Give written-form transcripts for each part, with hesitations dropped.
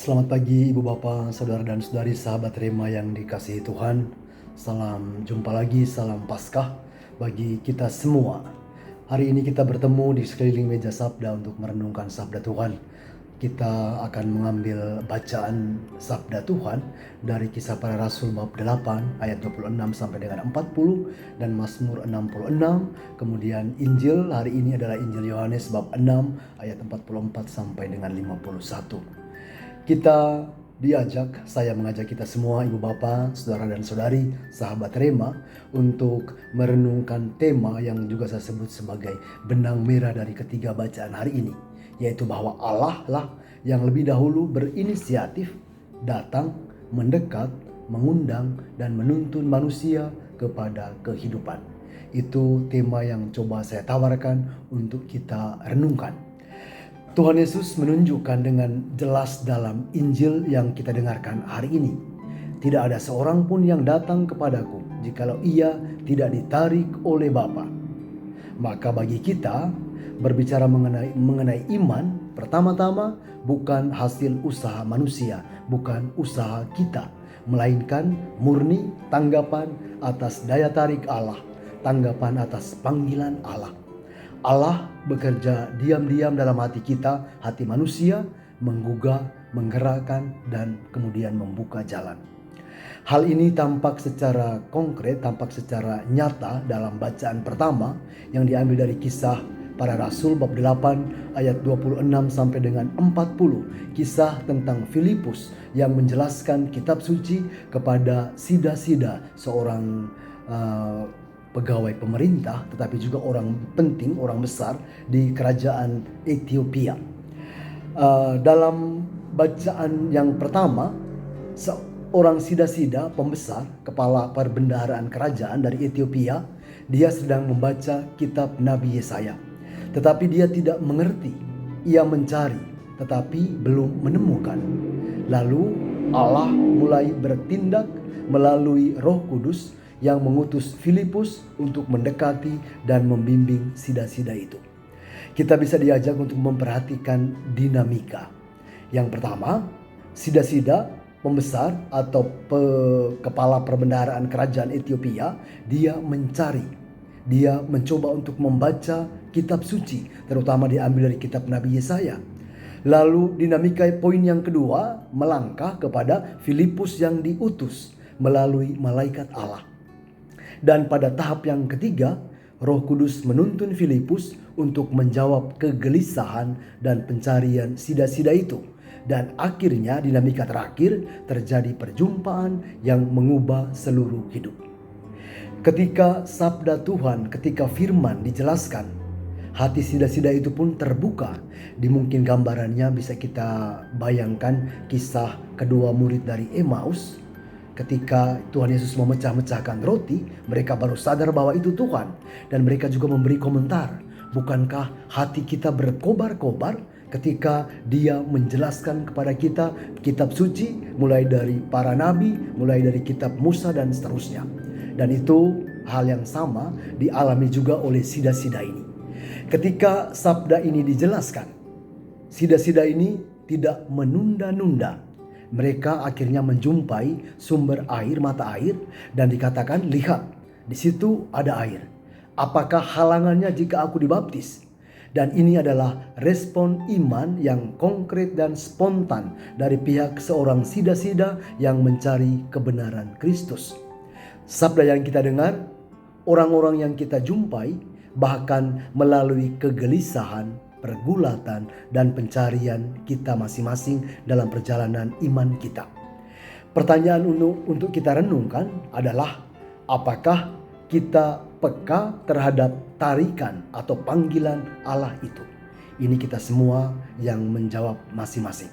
Selamat pagi Ibu Bapak, Saudara dan Saudari, sahabat Rema yang dikasihi Tuhan. Salam jumpa lagi, salam Paskah bagi kita semua. Hari ini kita bertemu di sekeliling meja sabda untuk merenungkan sabda Tuhan. Kita akan mengambil bacaan sabda Tuhan dari Kisah Para Rasul bab 8 ayat 26 sampai dengan 40 dan Mazmur 66. Kemudian Injil hari ini adalah Injil Yohanes bab 6 ayat 44 sampai dengan 51. Kita diajak, saya mengajak kita semua, Ibu Bapak, Saudara dan Saudari, sahabat Rema, untuk merenungkan tema yang juga saya sebut sebagai benang merah dari ketiga bacaan hari ini, yaitu bahwa Allah lah yang lebih dahulu berinisiatif datang, mendekat, mengundang, dan menuntun manusia kepada kehidupan. Itu tema yang coba saya tawarkan untuk kita renungkan. Tuhan Yesus menunjukkan dengan jelas dalam Injil yang kita dengarkan hari ini. Tidak ada seorang pun yang datang kepadaku jikalau ia tidak ditarik oleh Bapa. Maka bagi kita berbicara mengenai iman, pertama-tama bukan hasil usaha manusia, bukan usaha kita, melainkan murni tanggapan atas daya tarik Allah, tanggapan atas panggilan Allah. Allah bekerja diam-diam dalam hati kita, hati manusia, menggugah, menggerakkan, dan kemudian membuka jalan. Hal ini tampak secara konkret, tampak secara nyata dalam bacaan pertama yang diambil dari Kisah Para Rasul bab 8 ayat 26 sampai dengan 40. Kisah tentang Filipus yang menjelaskan kitab suci kepada Sida-Sida, seorang pegawai pemerintah, tetapi juga orang penting, orang besar di kerajaan Ethiopia. Dalam bacaan yang pertama, seorang Sida-Sida, pembesar, kepala perbendaharaan kerajaan dari Ethiopia, dia sedang membaca kitab Nabi Yesaya. Tetapi dia tidak mengerti, ia mencari, tetapi belum menemukan. Lalu Allah mulai bertindak melalui Roh Kudus yang mengutus Filipus untuk mendekati dan membimbing Sida-Sida itu. Kita bisa diajak untuk memperhatikan dinamika. Yang pertama, Sida-Sida, pembesar atau kepala perbendaharaan kerajaan Ethiopia, dia mencari, dia mencoba untuk membaca kitab suci, terutama diambil dari kitab Nabi Yesaya. Lalu dinamika poin yang kedua, melangkah kepada Filipus yang diutus melalui malaikat Allah. Dan pada tahap yang ketiga, Roh Kudus menuntun Filipus untuk menjawab kegelisahan dan pencarian Sida-Sida itu. Dan akhirnya dinamika terakhir terjadi perjumpaan yang mengubah seluruh hidup. Ketika sabda Tuhan, ketika firman dijelaskan, hati Sida-Sida itu pun terbuka. Mungkin gambarannya bisa kita bayangkan kisah kedua murid dari Emmaus. Ketika Tuhan Yesus memecah-mecahkan roti, mereka baru sadar bahwa itu Tuhan. Dan mereka juga memberi komentar, bukankah hati kita berkobar-kobar ketika dia menjelaskan kepada kita kitab suci, mulai dari para nabi, mulai dari kitab Musa dan seterusnya. Dan itu hal yang sama dialami juga oleh Sida-Sida ini. Ketika sabda ini dijelaskan, Sida-Sida ini tidak menunda-nunda. Mereka akhirnya menjumpai sumber air, mata air, dan dikatakan, lihat, di situ ada air. Apakah halangannya jika aku dibaptis? Dan ini adalah respon iman yang konkret dan spontan dari pihak seorang Sida-Sida yang mencari kebenaran Kristus. Sabda yang kita dengar, orang-orang yang kita jumpai, bahkan melalui kegelisahan, pergulatan, dan pencarian kita masing-masing dalam perjalanan iman kita. Pertanyaan untuk kita renungkan adalah, apakah kita peka terhadap tarikan atau panggilan Allah itu? Ini kita semua yang menjawab masing-masing.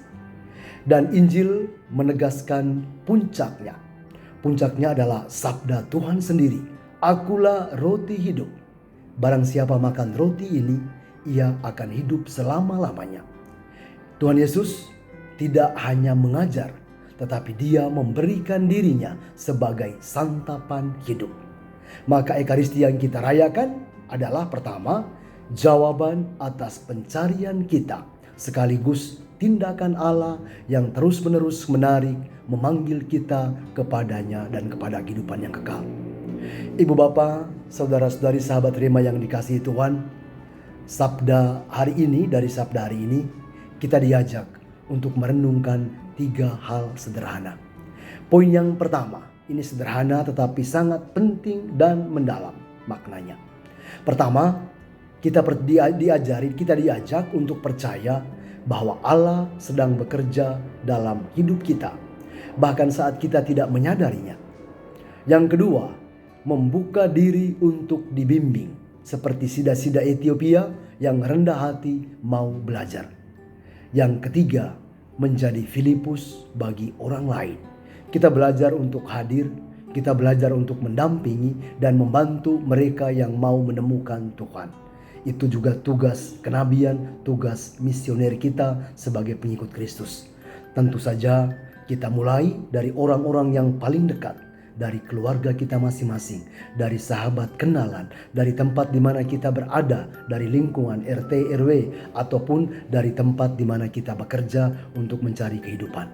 Dan Injil menegaskan puncaknya. Puncaknya adalah sabda Tuhan sendiri. Akulah roti hidup. Barang siapa makan roti ini, ia akan hidup selama-lamanya. Tuhan Yesus tidak hanya mengajar, tetapi dia memberikan dirinya sebagai santapan hidup. Maka Ekaristi yang kita rayakan adalah pertama, jawaban atas pencarian kita, sekaligus tindakan Allah yang terus-menerus menarik, memanggil kita kepadanya dan kepada kehidupan yang kekal. Ibu Bapa, saudara-saudari sahabat Rema yang dikasihi Tuhan, sabda hari ini, dari sabda hari ini, kita diajak untuk merenungkan 3 hal sederhana. Poin yang pertama, ini sederhana tetapi sangat penting dan mendalam maknanya. Pertama, kita diajak untuk percaya bahwa Allah sedang bekerja dalam hidup kita, bahkan saat kita tidak menyadarinya. Yang kedua, membuka diri untuk dibimbing, seperti sida-sida Ethiopia yang rendah hati mau belajar. Yang ketiga, menjadi Filipus bagi orang lain. Kita belajar untuk hadir, kita belajar untuk mendampingi dan membantu mereka yang mau menemukan Tuhan. Itu juga tugas kenabian, tugas misioner kita sebagai pengikut Kristus. Tentu saja kita mulai dari orang-orang yang paling dekat, dari keluarga kita masing-masing, dari sahabat kenalan, dari tempat di mana kita berada, dari lingkungan RT RW, ataupun dari tempat di mana kita bekerja untuk mencari kehidupan.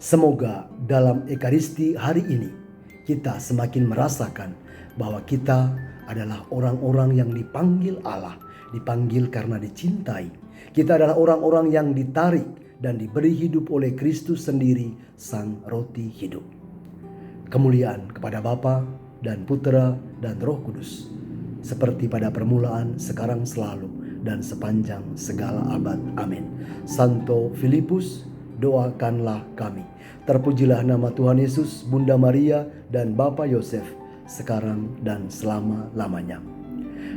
Semoga dalam Ekaristi hari ini kita semakin merasakan bahwa kita adalah orang-orang yang dipanggil Allah, dipanggil karena dicintai. Kita adalah orang-orang yang ditarik dan diberi hidup oleh Kristus sendiri, Sang Roti Hidup. Kemuliaan kepada Bapa dan Putera dan Roh Kudus, seperti pada permulaan, sekarang, selalu, dan sepanjang segala abad. Amin. Santo Filipus, doakanlah kami. Terpujilah nama Tuhan Yesus, Bunda Maria, dan Bapa Yosef, sekarang dan selama-lamanya.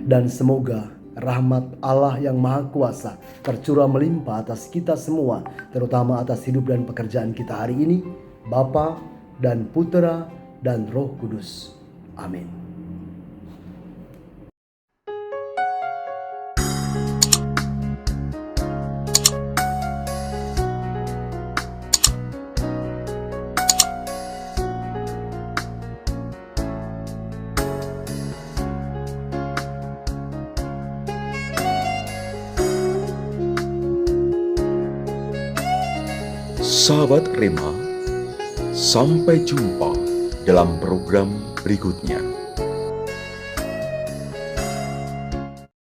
Dan semoga rahmat Allah yang Maha Kuasa tercurah melimpah atas kita semua, terutama atas hidup dan pekerjaan kita hari ini, Bapa dan Putera dan Roh Kudus. Amin. Sahabat Rema, sampai jumpa dalam program berikutnya.